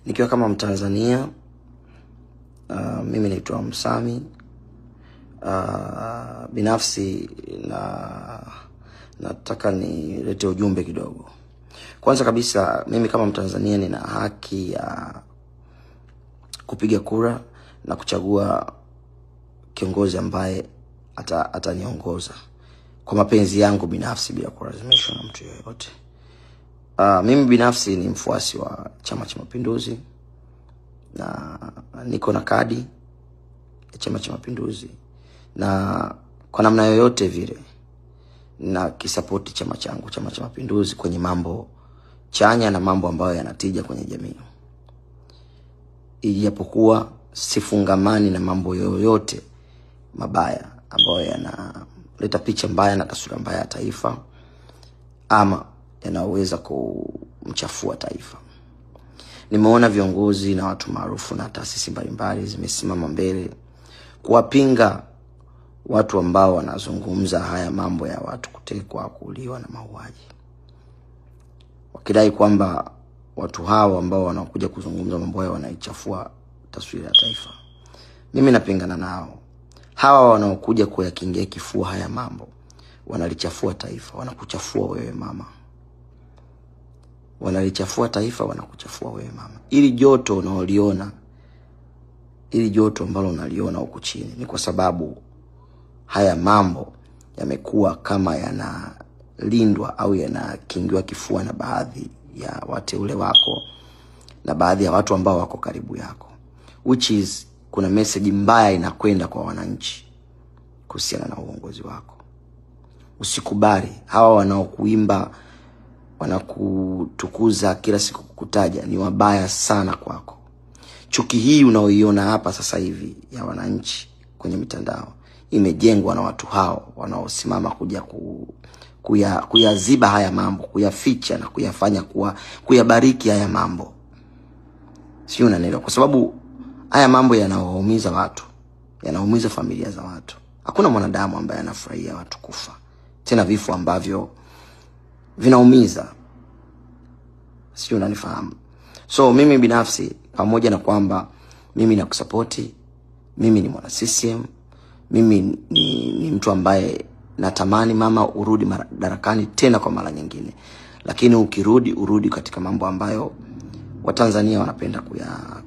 Nikiwa kama Mtanzania, mimi naitwa Msami. Binafsi nataka nilete ujumbe kidogo. Kwanza kabisa, mimi kama Mtanzania nina haki ya kupiga kura na kuchagua kiongozi ambaye ataniongoza kwa mapenzi yangu binafsi bila kulazimishwa na mtu yeyote. Mimi binafsi ni mfuasi wa Chama cha Mapinduzi na niko na kadi ya Chama cha Mapinduzi, na kwa namna yoyote vile na kisapoti chama changu, Chama cha Mapinduzi, kwenye mambo chanya na mambo ambayo yanatija kwenye jamii. Ijapokuwa sifungamani na mambo yoyote mabaya ambayo yanaleta picha mbaya na taswira mbaya ya taifa ama yanaweza kumchafua taifa. Nimeona viongozi na watu maarufu na taasisi mbalimbali zimesimama mbele kuwapinga watu ambao wanazungumza haya mambo ya watu kutekwa, kuuliwa na mauaji, wakidai kwamba watu hao ambao wanakuja kuzungumza mambo hayo wanaichafua taswira ya taifa. Mimi napingana nao. Hawa wanaokuja kuyakingia kifua haya mambo wanalichafua taifa, wanakuchafua wewe mama. Wanalichafua taifa, wanakuchafua wewe mama. Ili joto unaoliona, ili joto ambalo unaliona huko chini, ni kwa sababu haya mambo yamekuwa kama yanalindwa au yanakingiwa kifua na baadhi ya wateule wako na baadhi ya watu ambao wako karibu yako, which is kuna message mbaya inakwenda kwa wananchi kuhusiana na uongozi wako. Usikubali hawa wanaokuimba, wanakutukuza kila siku kukutaja, ni wabaya sana kwako. Chuki hii unaoiona hapa sasa hivi ya wananchi kwenye mitandao imejengwa na watu hao wanaosimama kuja kuyaziba haya mambo, kuyaficha na kuyafanya kuyabariki haya mambo. Sio, unanielewa? Kwa sababu haya mambo yanawaumiza watu, yanaumiza familia za watu. Hakuna mwanadamu ambaye anafurahia watu kufa, tena vifo ambavyo vinaumiza. Sio, unanifahamu? So mimi binafsi, pamoja na kwamba mimi nakusapoti, mimi ni mwana CCM, mimi ni mtu ambaye natamani mama urudi madarakani tena kwa mara nyingine, lakini urudi katika mambo ambayo Watanzania wanapenda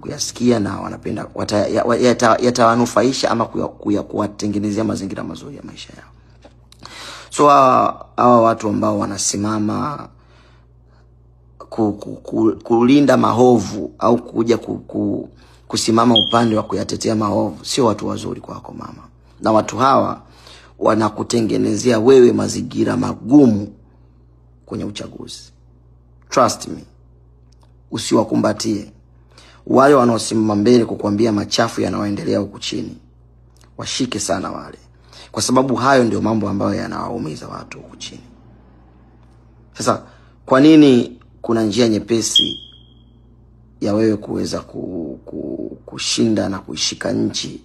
kuyasikia na wanapenda yatawanufaisha ama kuwatengenezea mazingira mazuri ya maisha yao. So hawa watu ambao wanasimama kulinda maovu au kuja kusimama upande wa kuyatetea maovu, sio watu wazuri kwako mama. Na watu hawa wanakutengenezea wewe mazingira magumu kwenye uchaguzi. Trust me. Usiwakumbatie. Wale wanaosimama mbele kukuambia machafu yanayoendelea huku chini, washike sana wale, kwa sababu hayo ndio mambo ambayo yanawaumiza watu huku chini. Sasa kwa nini kuna njia nyepesi ya wewe kuweza kushinda na kuishika nchi?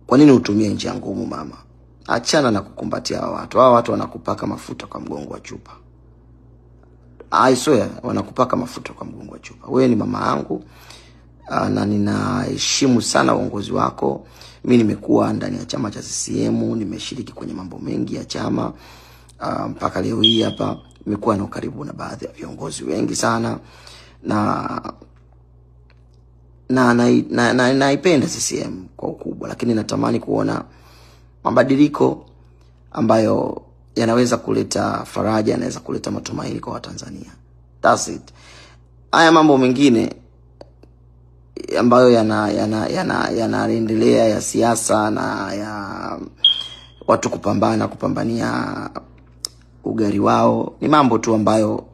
Kwa nini utumie njia ngumu mama? Achana na kukumbatia hawa watu. Hawa watu wanakupaka mafuta kwa mgongo wa chupa. I swear, wanakupaka mafuta kwa mgongo wa chupa. Wewe ni mama yangu na ninaheshimu sana uongozi wako. Mimi nimekuwa ndani ya chama cha CCM, nimeshiriki kwenye mambo mengi ya chama mpaka leo hii hapa. Nimekuwa na karibu na baadhi ya viongozi wengi sana na naipenda CCM kwa ukubwa, lakini natamani kuona mabadiliko ambayo yanaweza kuleta faraja, yanaweza kuleta matumaini kwa Watanzania. That's it. Haya mambo mengine ambayo yanaendelea ya siasa na ya watu kupambania ugari wao, ni mambo tu ambayo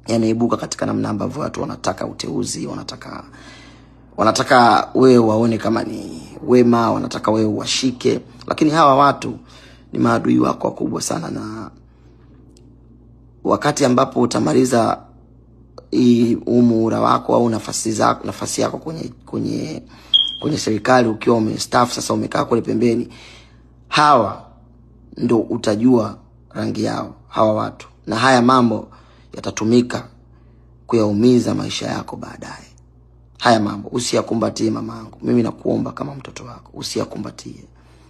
yanaibuka katika namna ambavyo watu wanataka uteuzi, wanataka wewe waone kama ni wema, wanataka wewe washike, lakini hawa watu ni maadui wako wakubwa sana. Na wakati ambapo utamaliza umuhula wako au nafasi yako kwenye serikali, ukiwa umestaafu, sasa umekaa kule pembeni, hawa ndo utajua rangi yao hawa watu, na haya mambo yatatumika kuyaumiza maisha yako baadaye. Haya mambo usiyakumbatie mamangu. Mimi nakuomba kama mtoto wako, usiyakumbatie.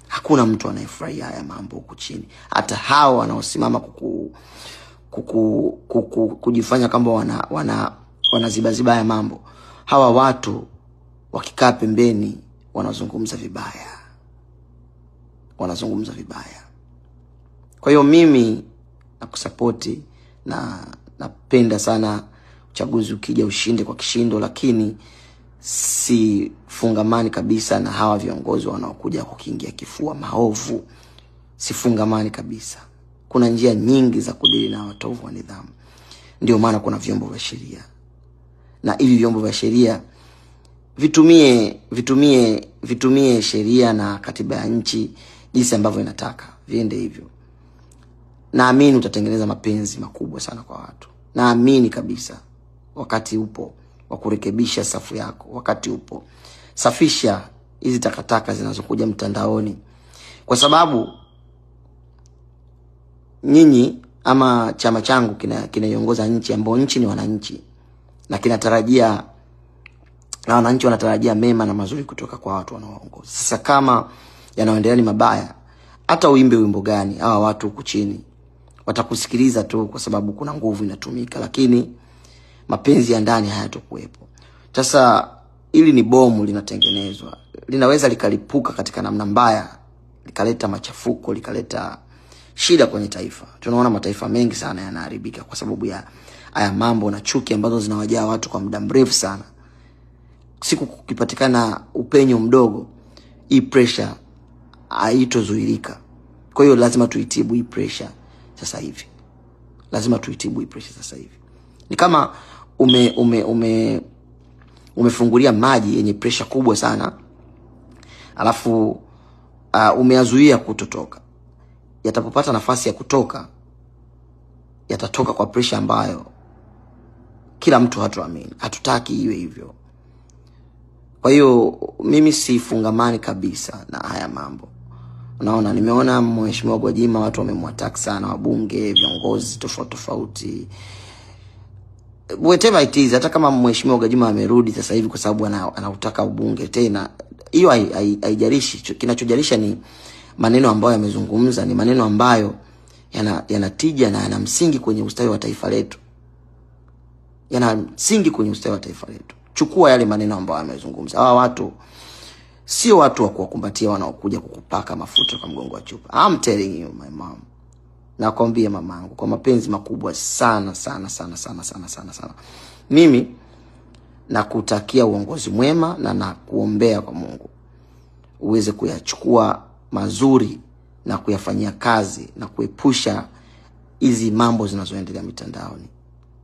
Hakuna mtu anayefurahia haya mambo huku chini. Hata hao wanaosimama kujifanya kama wanaziba haya mambo. Hawa watu wakikaa pembeni wanazungumza vibaya. Wanazungumza vibaya. Kwa hiyo mimi nakusapoti na napenda sana uchaguzi ukija ushinde kwa kishindo, lakini si fungamani kabisa na hawa viongozi wanaokuja kukiingia kifua maovu. Si fungamani kabisa. Kuna njia nyingi za kudili na watovu wa nidhamu. Ndio maana kuna vyombo vya sheria. Na hivi vyombo vya sheria vitumie sheria na katiba ya nchi jinsi ambavyo inataka. Viende hivyo. Naamini utatengeneza mapenzi makubwa sana kwa watu. Naamini kabisa wakati upo wa kurekebisha safu yako. Wakati upo. Safisha hizi takataka zinazokuja mtandaoni. Kwa sababu nyinyi ama chama changu kinaiongoza nchi, ambao nchi ni wananchi, na kinatarajia na wananchi wanatarajia mema na mazuri kutoka kwa watu wanaoongoza. Sasa kama yanaendelea ni mabaya, hata uimbe wimbo gani, hawa watu huku chini watakusikiliza tu kwa sababu kuna nguvu inatumika, lakini mapenzi ya ndani hayatakuwepo. Sasa ili ni bomu linatengenezwa, linaweza likalipuka katika namna mbaya, likaleta machafuko, likaleta shida kwenye taifa. Tunaona mataifa mengi sana yanaharibika kwa sababu ya haya mambo na chuki ambazo zinawajaa watu kwa muda mrefu sana. Siku kukipatikana upenyo mdogo, hii pressure haitozuilika. Kwa hiyo lazima tuitibu hii pressure sasa hivi. Lazima tuitibu hii pressure sasa hivi. Ni kama umefungulia maji yenye pressure kubwa sana, alafu umeyazuia kutotoka. Yatapopata nafasi ya kutoka, yatatoka kwa pressure ambayo kila mtu hatuamini. Hatutaki iwe hivyo. Kwa hiyo mimi sifungamani kabisa na haya mambo. Unaona, nimeona Mheshimiwa Gwajima watu wamemwattack sana, wabunge, viongozi tofauti. Whatever it is, hata kama Mheshimiwa Gwajima amerudi sasa hivi kwa sababu anautaka ubunge tena, hiyo haijalishi. Kinachojalisha ni maneno ambayo yamezungumza, ni maneno ambayo yanatija na yana msingi kwenye ustawi wa taifa letu. Yana msingi kwenye ustawi wa taifa letu. Chukua yale maneno ambayo yamezungumza. Hawa watu sio watu wa kuwakumbatia wanaokuja kukupaka mafuta kwa mgongo wa chupa. I'm telling you my mom. Nakwambia mamangu kwa mapenzi makubwa sana. Mimi nakutakia uongozi mwema na nakuombea kwa Mungu uweze kuyachukua mazuri na kuyafanyia kazi na kuepusha hizi mambo zinazoendelea mitandaoni.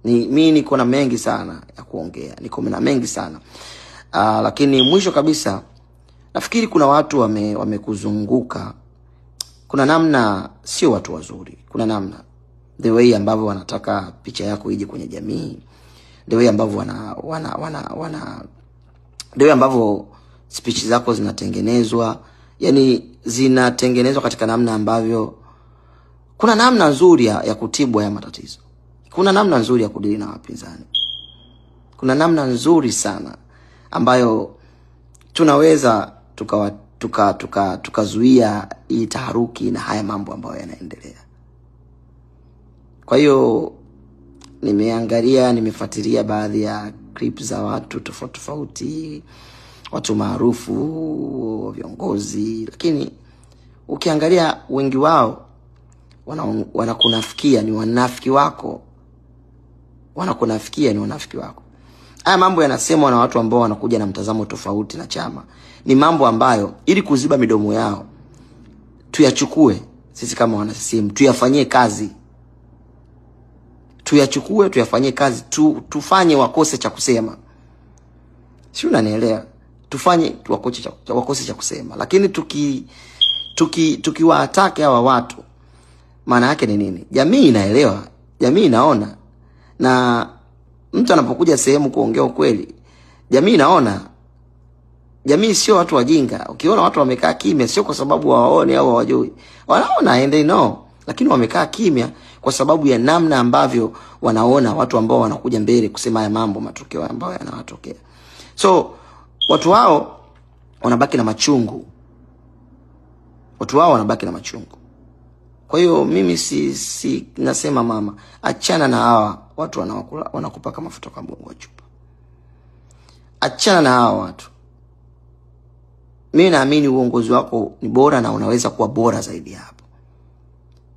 Mimi niko na mengi sana ya kuongea. Niko na mengi sana. Lakini mwisho kabisa nafikiri kuna watu wamekuzunguka. Kuna namna sio watu wazuri. Kuna namna the way ambavyo wanataka picha yako ije kwenye jamii. The way ambavyo the way ambavyo speech zako zinatengenezwa. Yani zinatengenezwa katika namna ambavyo kuna namna nzuri ya kutibu haya matatizo. Kuna namna nzuri ya kudili na wapinzani. Kuna namna nzuri sana ambayo tunaweza tukazuia hii taharuki na haya mambo ambayo yanaendelea. Kwa hiyo nimeangalia, nimefuatilia baadhi ya clips za watu tofauti, watu maarufu, viongozi, lakini ukiangalia wengi wao wanakunafikia, ni wanafiki wako. Wanakunafikia, ni wanafiki wako. Haya mambo yanasemwa na watu ambao wanakuja na mtazamo tofauti na chama. Ni mambo ambayo ili kuziba midomo yao tuyachukue sisi kama wana CCM, tuyafanyie kazi. Tuyachukue, tuyafanyie kazi, tufanye wakose cha kusema. Si unanielewa? Tufanye wakose cha kusema. Lakini tukiwaatake hawa watu, maana yake ni nini? Jamii inaelewa, jamii inaona. Na mtu anapokuja sehemu kuongea ukweli, jamii inaona. Jamii sio watu wajinga. Ukiona watu wamekaa kimya sio kwa sababu waone au hawajui. Wanaona and they know, lakini wamekaa kimya kwa sababu ya namna ambavyo wanaona watu ambao wanakuja mbele kusema haya mambo, matokeo ambayo yanawatokea. So watu hao wanabaki na machungu. Watu hao wanabaki na machungu. Kwa hiyo mimi si nasema mama, achana na hawa watu wanakupaka mafuta kwa mgongo wa chupa. Achana na hawa watu. Mimi naamini uongozi wako ni bora na unaweza kuwa bora zaidi hapo.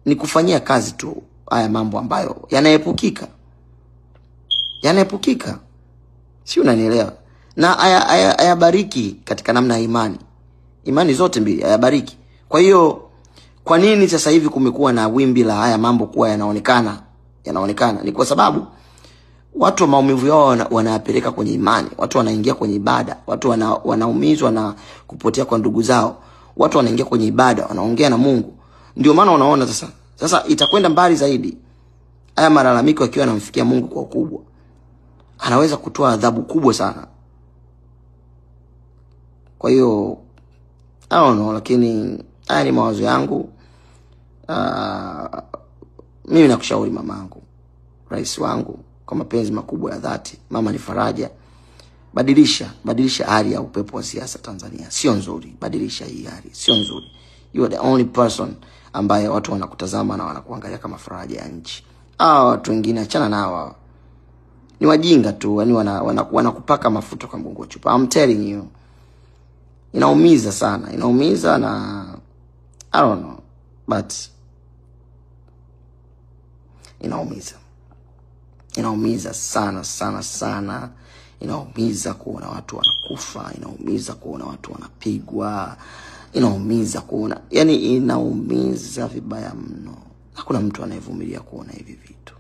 Ni kufanyia kazi tu haya mambo ambayo yanaepukika. Yanaepukika. Si unanielewa? Na ayabariki katika namna ya imani. Imani zote mbili ayabariki. Kwa hiyo kwa nini sasa hivi kumekuwa na wimbi la haya mambo kuwa yanaonekana? Ni kwa sababu watu wa maumivu yao wanayapeleka kwenye imani. Watu wanaingia kwenye ibada. Watu wanaumizwa na kupotea kwa ndugu zao. Watu wanaingia kwenye ibada, wanaongea na Mungu. Ndio maana unaona sasa itakwenda mbali zaidi. Haya malalamiko yakiwa yanamfikia Mungu kwa ukubwa, anaweza kutoa adhabu kubwa sana. Kwa hiyo I don't know, lakini haya ni mawazo yangu. Mimi nakushauri mamangu, rais wangu, kwa mapenzi makubwa ya dhati, mama ni faraja, badilisha hali ya upepo wa siasa Tanzania. Sio nzuri, badilisha hii hali, sio nzuri. You are the only person ambaye watu wanakutazama na wanakuangalia kama faraja ya nchi. Watu wengine achana nao. Ni wajinga tu, yani wanakupaka mafuta kwa mgongo wa chupa. I'm telling you. Inaumiza sana, inaumiza na I don't know, but inaumiza sana. Inaumiza kuona watu wanakufa, inaumiza kuona watu wanapigwa, inaumiza kuona, yani inaumiza vibaya mno. Hakuna mtu anayevumilia kuona hivi vitu.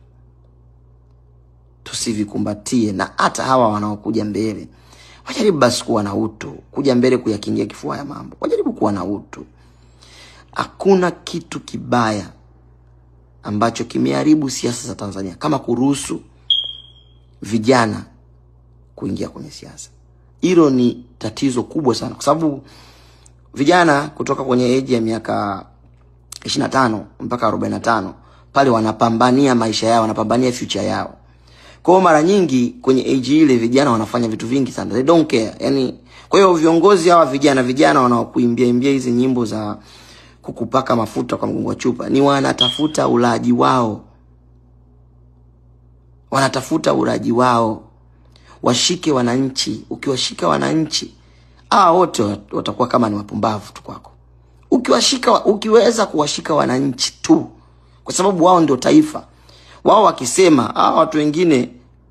Tusivikumbatie, na hata hawa wanaokuja mbele wajaribu basi kuwa na utu, kuja mbele kuyakingia kifua ya mambo. Wajaribu kuwa na utu. Hakuna kitu kibaya ambacho kimeharibu siasa za Tanzania kama kuruhusu vijana kuingia kwenye siasa. Hilo ni tatizo kubwa sana, kwa sababu vijana kutoka kwenye age ya miaka 25 mpaka 45 pale wanapambania maisha yao, wanapambania future yao. Kwa mara nyingi kwenye age ile vijana wanafanya vitu vingi sana. They don't care. Yani kwa hiyo viongozi hawa vijana wanaokuimbia hizi nyimbo za kukupaka mafuta kwa mgongo wa chupa ni wanatafuta ulaji wao. Wanatafuta ulaji wao. Washike wananchi. Ukiwashika wananchi, wote watakuwa kama ni wapumbavu tu kwako. Ukiweza kuwashika wananchi tu, kwa sababu wao ndio taifa. Wao wakisema watu wengine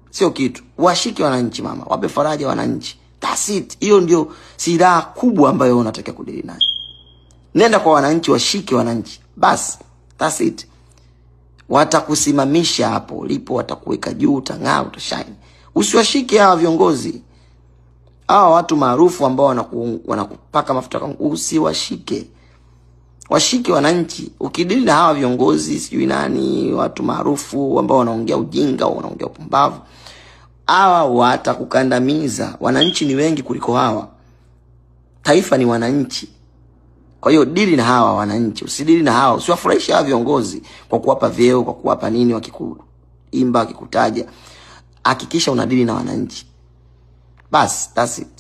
sio kitu. Washike wananchi mama, wape faraja wananchi. That's it. Hiyo ndio silaha kubwa ambayo unataka kudili nayo. Nenda kwa wananchi, washike wananchi. Bas, that's it. Watakusimamisha hapo ulipo, watakuweka juu, utang'aa, utashine. Usiwashike hawa viongozi. Hawa watu maarufu ambao wanakupaka mafuta kwa usiwashike. Washike wananchi. Ukidili na hawa viongozi sijui nani, watu maarufu ambao wanaongea ujinga, wanaongea upumbavu, hawa watakukandamiza. Wananchi ni wengi kuliko hawa. Taifa ni wananchi. Kwa hiyo dili na hawa wananchi, usidili na hawa. Usiwafurahishe hawa viongozi kwa kuwapa vyeo, kwa kuwapa nini, wakikuimba, wakikutaja. Hakikisha unadili na wananchi. Bas, that's it.